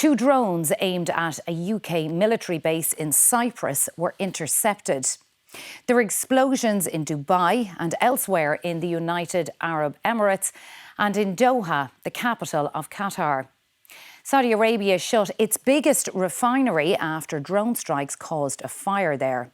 Two drones aimed at a UK military base in Cyprus were intercepted. There were explosions in Dubai and elsewhere in the United Arab Emirates and in Doha, the capital of Qatar. Saudi Arabia shut its biggest refinery after drone strikes caused a fire there.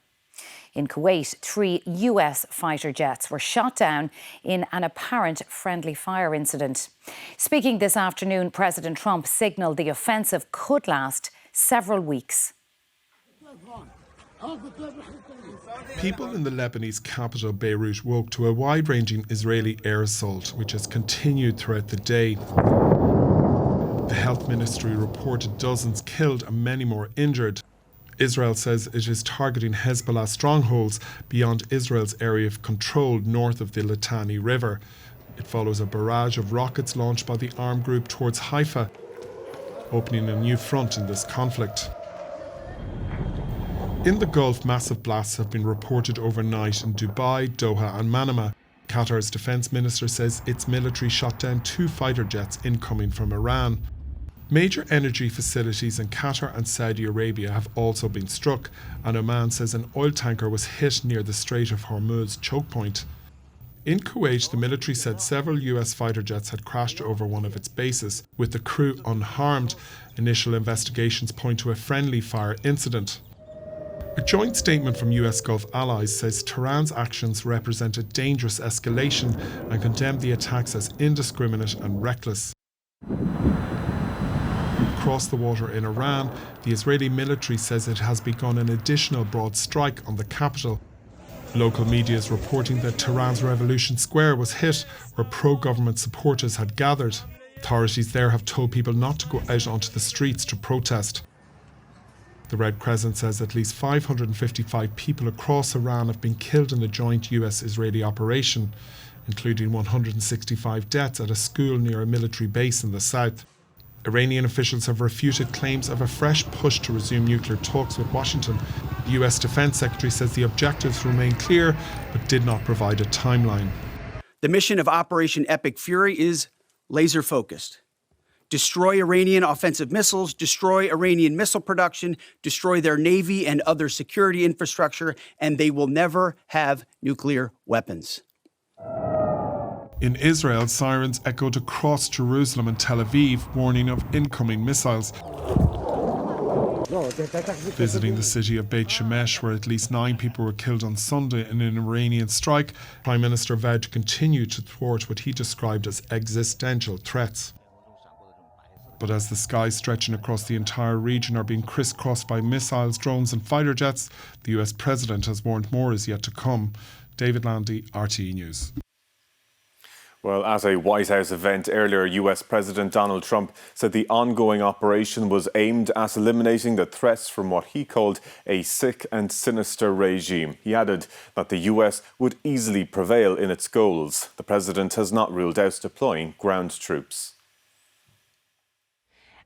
In Kuwait, 3 US fighter jets were shot down in an apparent friendly fire incident. Speaking this afternoon, President Trump signalled the offensive could last several weeks. People in the Lebanese capital Beirut woke to a wide-ranging Israeli air assault, which has continued throughout the day. The health ministry reported dozens killed and many more injured. Israel says it is targeting Hezbollah strongholds beyond Israel's area of control north of the Litani River. It follows a barrage of rockets launched by the armed group towards Haifa, opening a new front in this conflict. In the Gulf, massive blasts have been reported overnight in Dubai, Doha and Manama. Qatar's defence minister says its military shot down 2 fighter jets incoming from Iran. Major energy facilities in Qatar and Saudi Arabia have also been struck, and Oman says an oil tanker was hit near the Strait of Hormuz choke point. In Kuwait, the military said several US fighter jets had crashed over one of its bases, with the crew unharmed. Initial investigations point to a friendly fire incident. A joint statement from US Gulf allies says Tehran's actions represent a dangerous escalation and condemned the attacks as indiscriminate and reckless. Across the water in Iran, the Israeli military says it has begun an additional broad strike on the capital. Local media is reporting that Tehran's Revolution Square was hit, where pro-government supporters had gathered. Authorities there have told people not to go out onto the streets to protest. The Red Crescent says at least 555 people across Iran have been killed in the joint US-Israeli operation, including 165 deaths at a school near a military base in the south. Iranian officials have refuted claims of a fresh push to resume nuclear talks with Washington. The US Defense Secretary says the objectives remain clear, but did not provide a timeline. The mission of Operation Epic Fury is laser-focused. Destroy Iranian offensive missiles, destroy Iranian missile production, destroy their navy and other security infrastructure, and they will never have nuclear weapons. In Israel, sirens echoed across Jerusalem and Tel Aviv, warning of incoming missiles. Visiting the city of Beit Shemesh, where at least 9 people were killed on Sunday in an Iranian strike, the Prime Minister vowed to continue to thwart what he described as existential threats. But as the skies stretching across the entire region are being crisscrossed by missiles, drones and fighter jets, the US President has warned more is yet to come. David Landy, RTE News. Well, at a White House event earlier, US President Donald Trump said the ongoing operation was aimed at eliminating the threats from what he called a sick and sinister regime. He added that the US would easily prevail in its goals. The president has not ruled out deploying ground troops.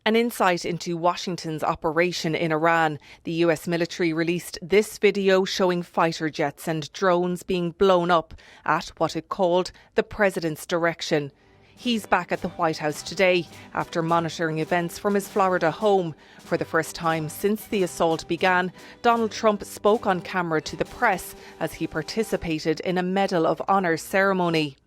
An insight into Washington's operation in Iran. The US military released this video showing fighter jets and drones being blown up at what it called the president's direction. He's back at the White House today after monitoring events from his Florida home. For the first time since the assault began, Donald Trump spoke on camera to the press as he participated in a Medal of Honor ceremony.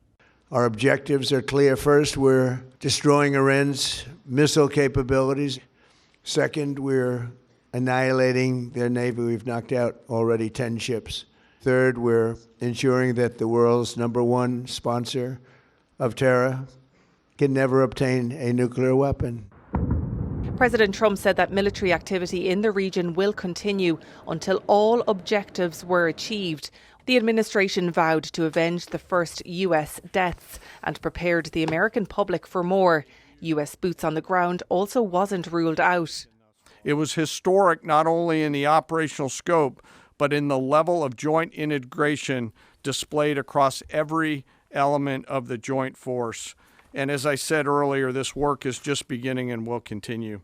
Our objectives are clear. First, we're destroying Iran's missile capabilities. Second, we're annihilating their navy. We've knocked out already 10 ships. Third, we're ensuring that the world's #1 sponsor of terror can never obtain a nuclear weapon. President Trump said that military activity in the region will continue until all objectives were achieved. The administration vowed to avenge the first US deaths and prepared the American public for more. US boots on the ground also wasn't ruled out. It was historic not only in the operational scope, but in the level of joint integration displayed across every element of the joint force. And as I said earlier, this work is just beginning and will continue.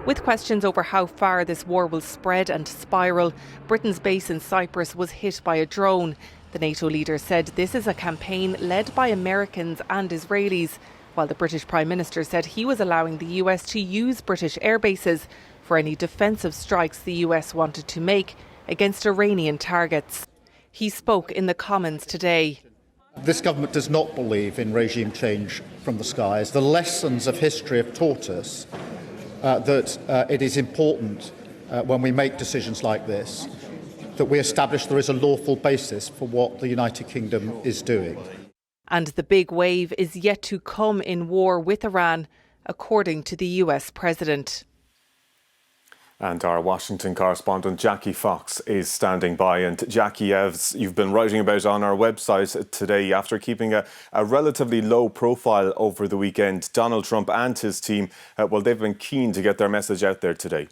With questions over how far this war will spread and spiral, Britain's base in Cyprus was hit by a drone. The NATO leader said this is a campaign led by Americans and Israelis. while the British Prime Minister said he was allowing the US to use British airbases for any defensive strikes the US wanted to make against Iranian targets. He spoke in the Commons today. This government does not believe in regime change from the skies. The lessons of history have taught us that it is important when we make decisions like this that we establish there is a lawful basis for what the United Kingdom is doing. And the big wave is yet to come in war with Iran, according to the US President. And our Washington correspondent Jackie Fox is standing by. And Jackie, as you've been writing about on our website today, after keeping a relatively low profile over the weekend, Donald Trump and his team, they've been keen to get their message out there today.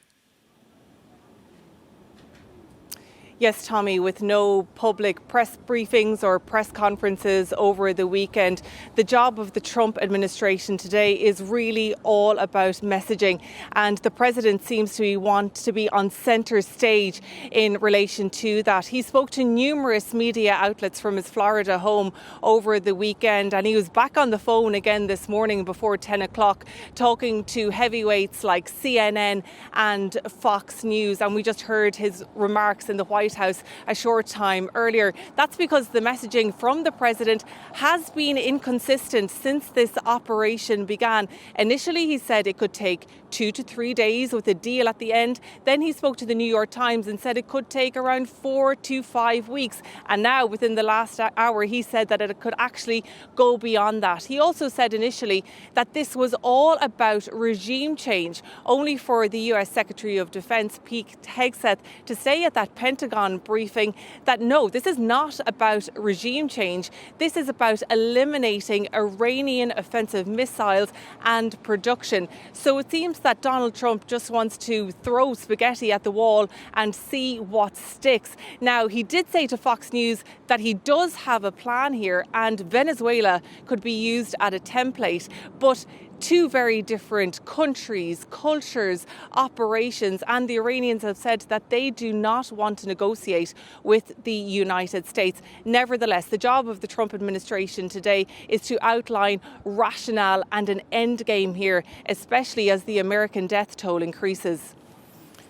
Yes, Tommy, with no public press briefings or press conferences over the weekend, the job of the Trump administration today is really all about messaging. And the president seems to want to be on centre stage in relation to that. He spoke to numerous media outlets from his Florida home over the weekend, and he was back on the phone again this morning before 10 o'clock talking to heavyweights like CNN and Fox News. And we just heard his remarks in the White House a short time earlier. That's because the messaging from the president has been inconsistent since this operation began. Initially, he said it could take 2 to 3 days with a deal at the end. Then he spoke to the New York Times and said it could take around 4 to 5 weeks. And now, within the last hour, he said that it could actually go beyond that. He also said initially that this was all about regime change, only for the US Secretary of Defense, Pete Hegseth, to say at that Pentagon briefing that no, this is not about regime change. This is about eliminating Iranian offensive missiles and production. So it seems that Donald Trump just wants to throw spaghetti at the wall and see what sticks. Now, he did say to Fox News that he does have a plan here and Venezuela could be used as a template, but two very different countries, cultures, operations, and the Iranians have said that they do not want to negotiate with the United States. Nevertheless, the job of the Trump administration today is to outline rationale and an end game here, especially as the American death toll increases.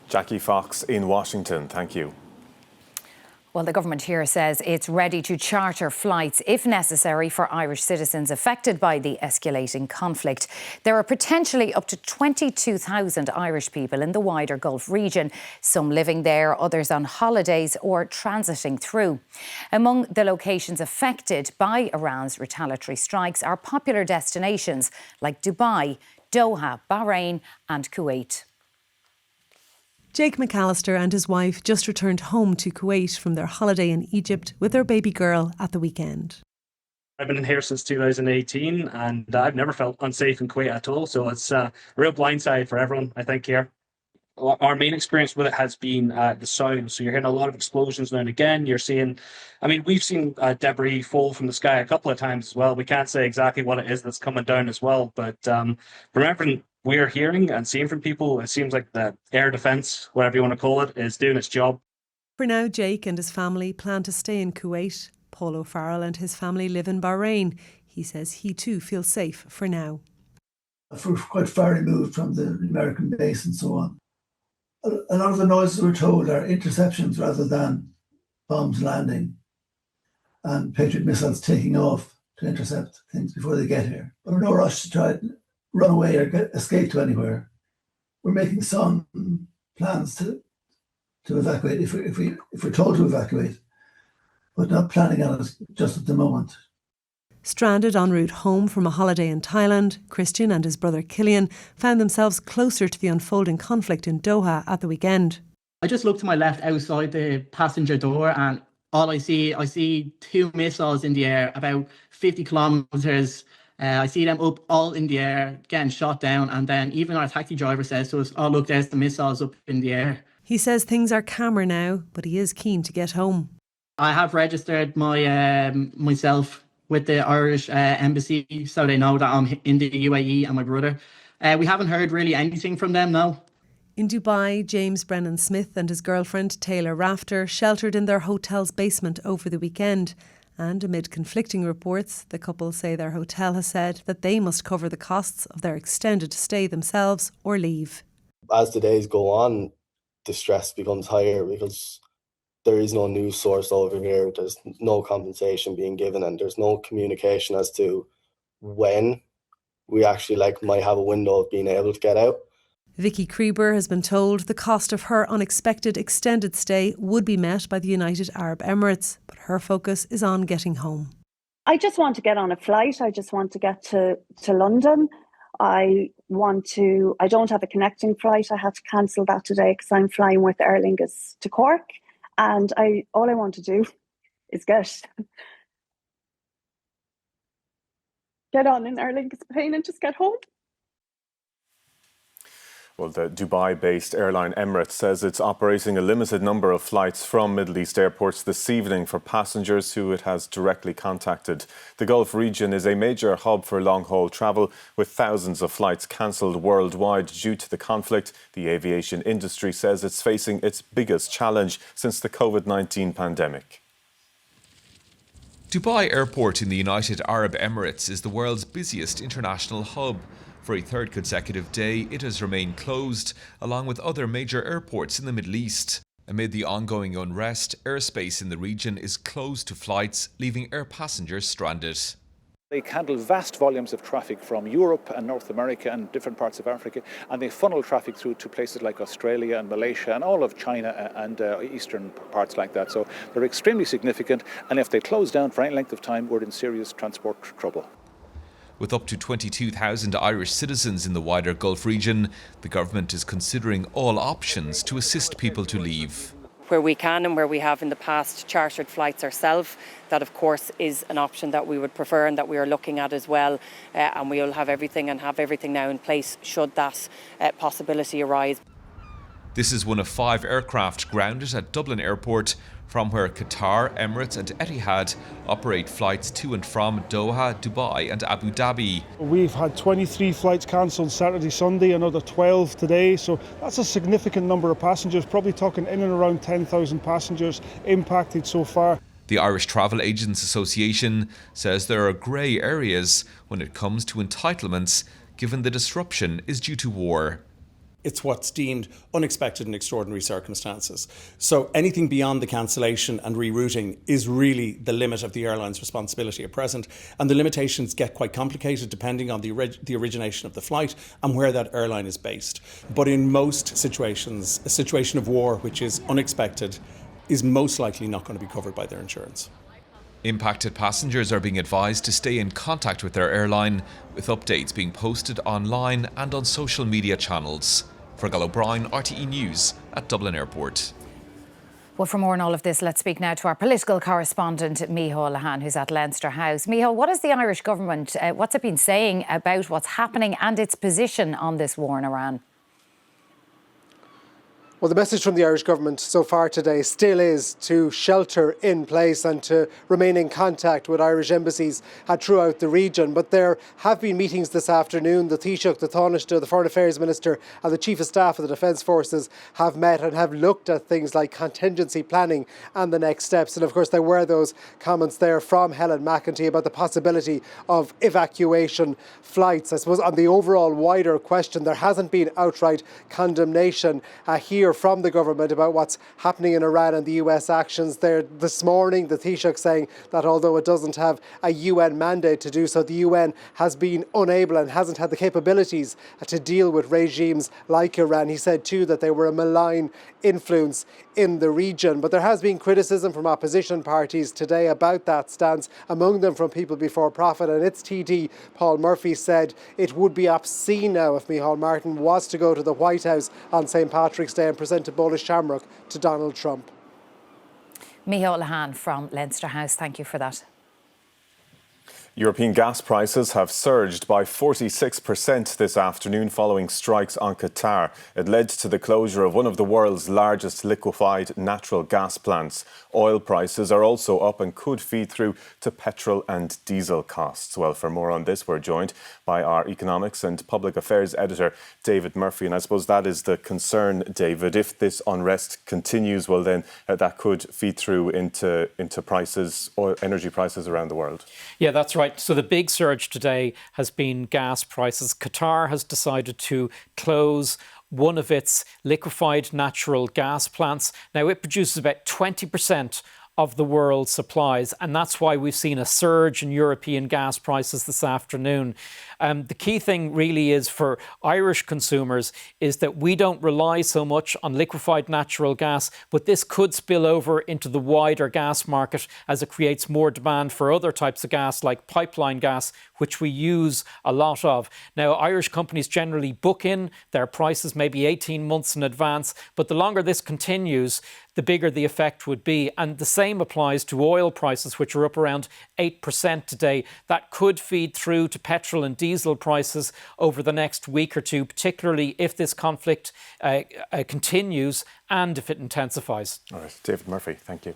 Jackie Fox in Washington, thank you. Well, the government here says it's ready to charter flights, if necessary, for Irish citizens affected by the escalating conflict. There are potentially up to 22,000 Irish people in the wider Gulf region, some living there, others on holidays or transiting through. Among the locations affected by Iran's retaliatory strikes are popular destinations like Dubai, Doha, Bahrain and Kuwait. Jake McAllister and his wife just returned home to Kuwait from their holiday in Egypt with their baby girl at the weekend. I've been in here since 2018 and I've never felt unsafe in Kuwait at all. So it's a real blindside for everyone, I think, here. Our main experience with it has been the sound. So you're hearing a lot of explosions now and again. You're seeing, we've seen debris fall from the sky a couple of times as well. We can't say exactly what it is that's coming down as well. But from everything we're hearing and seeing from people, it seems like the air defence, whatever you want to call it, is doing its job. For now, Jake and his family plan to stay in Kuwait. Paul O'Farrell and his family live in Bahrain. He says he too feels safe for now. We're quite far removed from the American base and so on. A lot of the noises we're told are interceptions rather than bombs landing and Patriot missiles taking off to intercept things before they get here. But we're no rush to try to run away or escape to anywhere. We're making some plans to evacuate if we're told to evacuate, but not planning on it just at the moment. Stranded en route home from a holiday in Thailand, Christian and his brother Killian found themselves closer to the unfolding conflict in Doha at the weekend. I just look to my left outside the passenger door and all I see 2 missiles in the air, about 50 kilometres. I see them up all in the air, getting shot down. And then even our taxi driver says to us, oh, look, there's the missiles up in the air. He says things are calmer now, but he is keen to get home. I have registered myself with the Irish embassy so they know that I'm in the UAE and my brother. We haven't heard really anything from them now. In Dubai, James Brennan Smith and his girlfriend Taylor Rafter sheltered in their hotel's basement over the weekend. And amid conflicting reports, the couple say their hotel has said that they must cover the costs of their extended stay themselves or leave. As the days go on, the stress becomes higher because there is no news source over here. There's no compensation being given, and there's no communication as to when we actually might have a window of being able to get out. Vicky Creeber has been told the cost of her unexpected extended stay would be met by the United Arab Emirates, but her focus is on getting home. I just want to get on a flight. I just want to get to London. I don't have a connecting flight. I had to cancel that today because I'm flying with Aer Lingus to Cork. And all I want to do is get on an Aer Lingus plane and just get home. Well, the Dubai-based airline Emirates says it's operating a limited number of flights from Middle East airports this evening for passengers who it has directly contacted. The Gulf region is a major hub for long-haul travel, with thousands of flights cancelled worldwide due to the conflict. The aviation industry says it's facing its biggest challenge since the COVID-19 pandemic. Dubai Airport in the United Arab Emirates is the world's busiest international hub. For a third consecutive day, it has remained closed, along with other major airports in the Middle East. Amid the ongoing unrest, airspace in the region is closed to flights, leaving air passengers stranded. They handle vast volumes of traffic from Europe and North America and different parts of Africa, and they funnel traffic through to places like Australia and Malaysia and all of China and eastern parts like that. So they're extremely significant, and if they close down for any length of time, we're in serious transport trouble. With up to 22,000 Irish citizens in the wider Gulf region, the government is considering all options to assist people to leave. Where we can and where we have in the past chartered flights ourselves, that of course is an option that we would prefer and that we are looking at as well. And we will have everything now in place should that possibility arise. This is one of 5 aircraft grounded at Dublin Airport, from where Qatar, Emirates and Etihad operate flights to and from Doha, Dubai and Abu Dhabi. We've had 23 flights cancelled Saturday, Sunday, another 12 today, so that's a significant number of passengers, probably talking in and around 10,000 passengers impacted so far. The Irish Travel Agents Association says there are grey areas when it comes to entitlements, given the disruption is due to war. It's what's deemed unexpected and extraordinary circumstances. So anything beyond the cancellation and rerouting is really the limit of the airline's responsibility at present. And the limitations get quite complicated depending on the origination of the flight and where that airline is based. But in most situations, a situation of war which is unexpected is most likely not going to be covered by their insurance. Impacted passengers are being advised to stay in contact with their airline, with updates being posted online and on social media channels. Fergal O'Brien, RTE News at Dublin Airport. Well, for more on all of this, let's speak now to our political correspondent, Micheál Lahan, who's at Leinster House. Micheál, what is the Irish government, what's it been saying about what's happening and its position on this war in Iran? Well, the message from the Irish government so far today still is to shelter in place and to remain in contact with Irish embassies throughout the region. But there have been meetings this afternoon. The Taoiseach, the Taoiseach, the Foreign Affairs Minister and the Chief of Staff of the Defence Forces have met and have looked at things like contingency planning and the next steps. And of course, there were those comments there from Helen McEntee about the possibility of evacuation flights. I suppose on the overall wider question, there hasn't been outright condemnation here from the government about what's happening in Iran and the US actions there this morning. The Taoiseach saying that although it doesn't have a UN mandate to do so, the UN has been unable and hasn't had the capabilities to deal with regimes like Iran. He said too that they were a malign influence in the region. But there has been criticism from opposition parties today about that stance, among them from People Before Profit, and its TD Paul Murphy said it would be obscene now if Micheál Martin was to go to the White House on St Patrick's Day and present a bowl of shamrock to Donald Trump. Micheál Lahan from Leinster House, thank you for that. European gas prices have surged by 46% this afternoon following strikes on Qatar. It led to the closure of one of the world's largest liquefied natural gas plants. Oil prices are also up and could feed through to petrol and diesel costs. Well, for more on this, we're joined by our economics and public affairs editor, David Murphy. And I suppose that is the concern, David. If this unrest continues, well, then that could feed through into prices, oil, energy prices around the world. Yeah, that's right. So the big surge today has been gas prices. Qatar has decided to close one of its liquefied natural gas plants. Now, it produces about 20% of the world's supplies, and that's why we've seen a surge in European gas prices this afternoon. The key thing really is for Irish consumers is that we don't rely so much on liquefied natural gas, but this could spill over into the wider gas market as it creates more demand for other types of gas like pipeline gas, which we use a lot of. Now, Irish companies generally book in their prices maybe 18 months in advance, but the longer this continues, the bigger the effect would be. And the same applies to oil prices, which are up around 8% today. That could feed through to petrol and diesel prices over the next week or two, particularly if this conflict continues and if it intensifies. All right, David Murphy, thank you.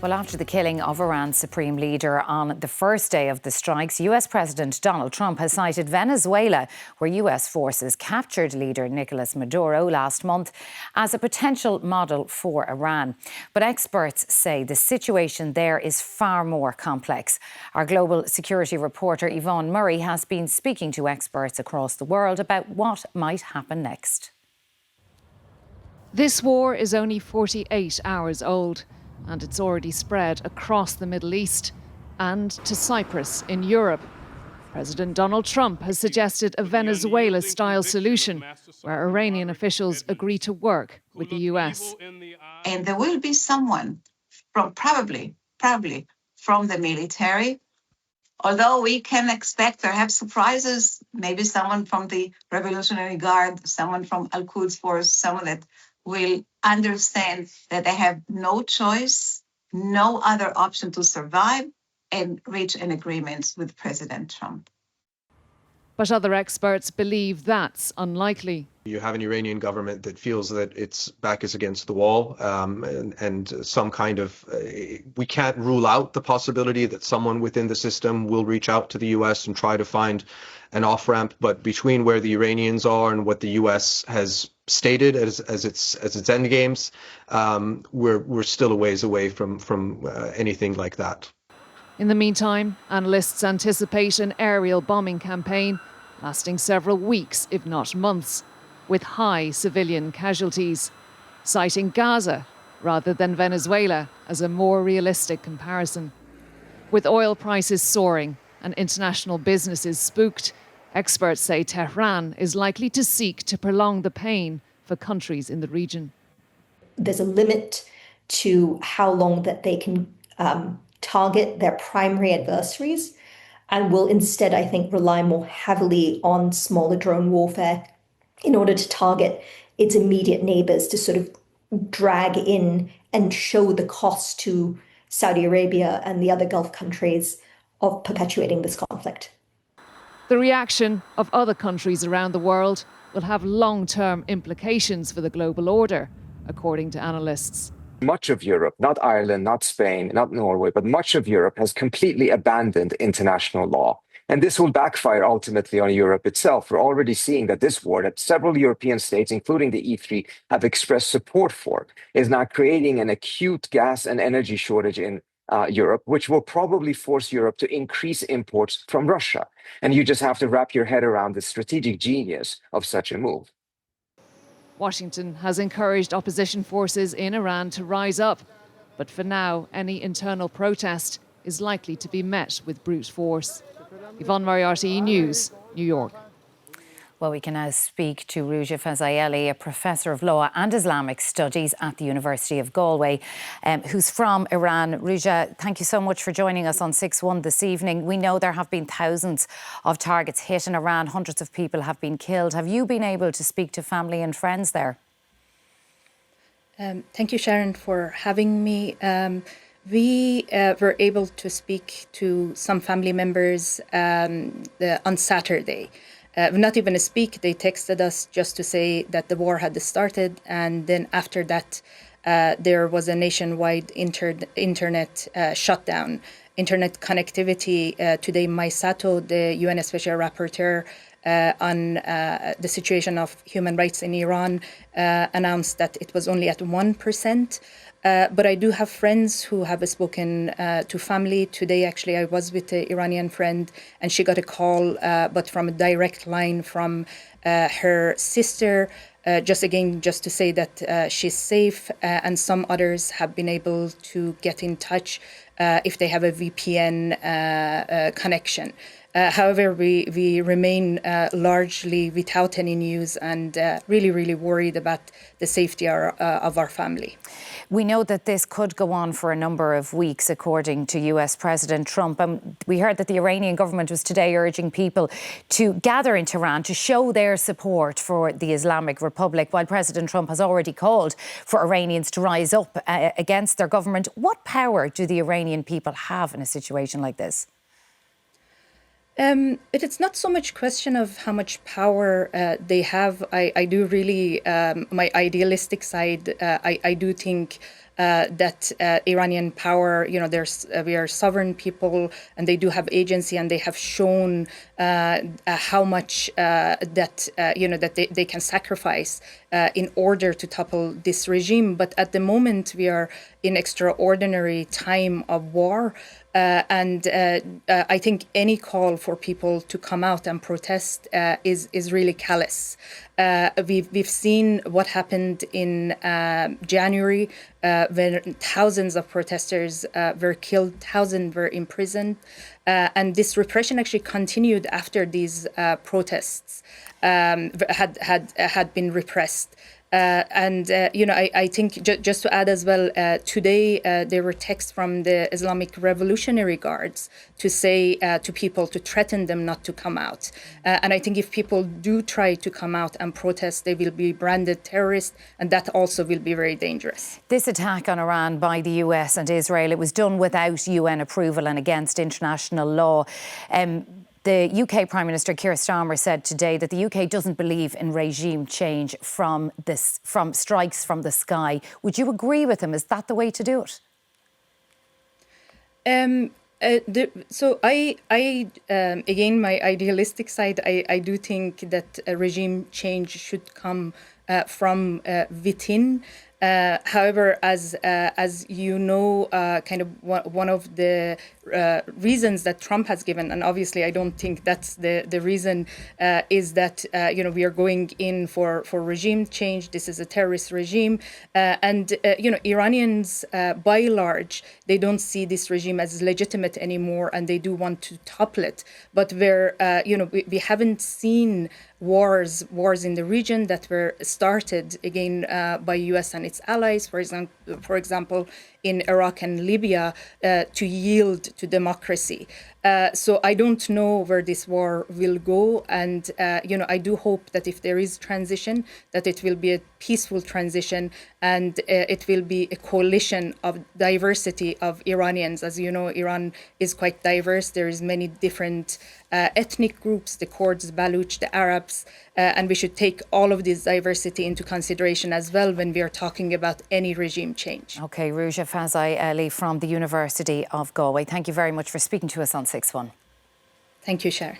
Well, after the killing of Iran's supreme leader on the first day of the strikes, US President Donald Trump has cited Venezuela, where US forces captured leader Nicolas Maduro last month, as a potential model for Iran. But experts say the situation there is far more complex. Our global security reporter Yvonne Murray has been speaking to experts across the world about what might happen next. This war is only 48 hours old, and it's already spread across the Middle East and to Cyprus in Europe. President Donald Trump has suggested a Venezuela-style solution where Iranian officials agree to work with the US. And there will be someone from probably from the military, although we can expect perhaps surprises, maybe someone from the Revolutionary Guard, someone from Al-Quds Force, someone that will understand that they have no choice, no other option to survive, and reach an agreement with President Trump. But other experts believe that's unlikely. You have an Iranian government that feels that its back is against the wall, and some kind of, we can't rule out the possibility that someone within the system will reach out to the US and try to find an off-ramp. But between where the Iranians are and what the US has stated as its end games, we're still a ways away from anything like that. In the meantime, analysts anticipate an aerial bombing campaign lasting several weeks, if not months, with high civilian casualties, citing Gaza rather than Venezuela as a more realistic comparison. With oil prices soaring and international businesses spooked, experts say Tehran is likely to seek to prolong the pain for countries in the region. There's a limit to how long that they can target their primary adversaries, and will instead, I think, rely more heavily on smaller drone warfare in order to target its immediate neighbors, to sort of drag in and show the cost to Saudi Arabia and the other Gulf countries of perpetuating this conflict. The reaction of other countries around the world will have long-term implications for the global order, according to analysts. Much of Europe, not Ireland, not Spain, not Norway, but much of Europe has completely abandoned international law. And this will backfire ultimately on Europe itself. We're already seeing that this war that several European states, including the E3, have expressed support for, is now creating an acute gas and energy shortage in Europe, which will probably force Europe to increase imports from Russia. And you just have to wrap your head around the strategic genius of such a move. Washington has encouraged opposition forces in Iran to rise up, but for now, any internal protest is likely to be met with brute force. Yvonne Murray, RTE News, New York. Well, we can now speak to Roja Fazaeli, a professor of law and Islamic studies at the University of Galway, who's from Iran. Roja, thank you so much for joining us on 6-1 this evening. We know there have been thousands of targets hit in Iran. Hundreds of people have been killed. Have you been able to speak to family and friends there? Thank you, Sharon, for having me. We were able to speak to some family members on Saturday. Not even to speak, they texted us just to say that the war had started, and then after that there was a nationwide internet shutdown. Internet connectivity. Today, Maisato, the UN Special Rapporteur on the situation of human rights in Iran, announced that it was only at 1%. But I do have friends who have spoken to family. Today, actually, I was with an Iranian friend, and she got a call, but from a direct line from her sister, just to say that she's safe, and some others have been able to get in touch if they have a VPN connection. However, we remain largely without any news and really, really worried about the safety of our family. We know that this could go on for a number of weeks, according to US President Trump. We heard that the Iranian government was today urging people to gather in Tehran to show their support for the Islamic Republic, while President Trump has already called for Iranians to rise up against their government. What power do the Iranian people have in a situation like this? It's not so much question of how much power they have. I do really, my idealistic side, I do think that Iranian power, we are sovereign people, and they do have agency, and they have shown how much that they can sacrifice in order to topple this regime. But at the moment, we are in extraordinary time of war. And I think any call for people to come out and protest is really callous. We've seen what happened in January when thousands of protesters were killed, thousands were imprisoned. And this repression actually continued after these protests had been repressed. I think just to add as well, today there were texts from the Islamic Revolutionary Guards to say to people, to threaten them not to come out. And I think if people do try to come out and protest, they will be branded terrorists, and that also will be very dangerous. This attack on Iran by the US and Israel, it was done without UN approval and against international law. The UK Prime Minister Keir Starmer said today that the UK doesn't believe in regime change from strikes from the sky. Would you agree with him? Is that the way to do it? So again, my idealistic side, I do think that a regime change should come from within. However, as you know, kind of one of the reasons that Trump has given, and obviously I don't think that's the reason, is that we are going in for regime change. This is a terrorist regime, and Iranians by large, they don't see this regime as legitimate anymore, and they do want to topple it. But we haven't seen wars in the region that were started again by US and its allies, for example, in Iraq and Libya, to yield to democracy. So I don't know where this war will go, and I do hope that if there is transition, that it will be a peaceful transition, and it will be a coalition of diversity of Iranians. As you know, Iran is quite diverse. There is many different ethnic groups, the Kurds, Baluch, the Arabs, and we should take all of this diversity into consideration as well when we are talking about any regime change. Okay, Roja Fazaeli from the University of Galway. Thank you very much for speaking to us on 6-1. Thank you, Cher.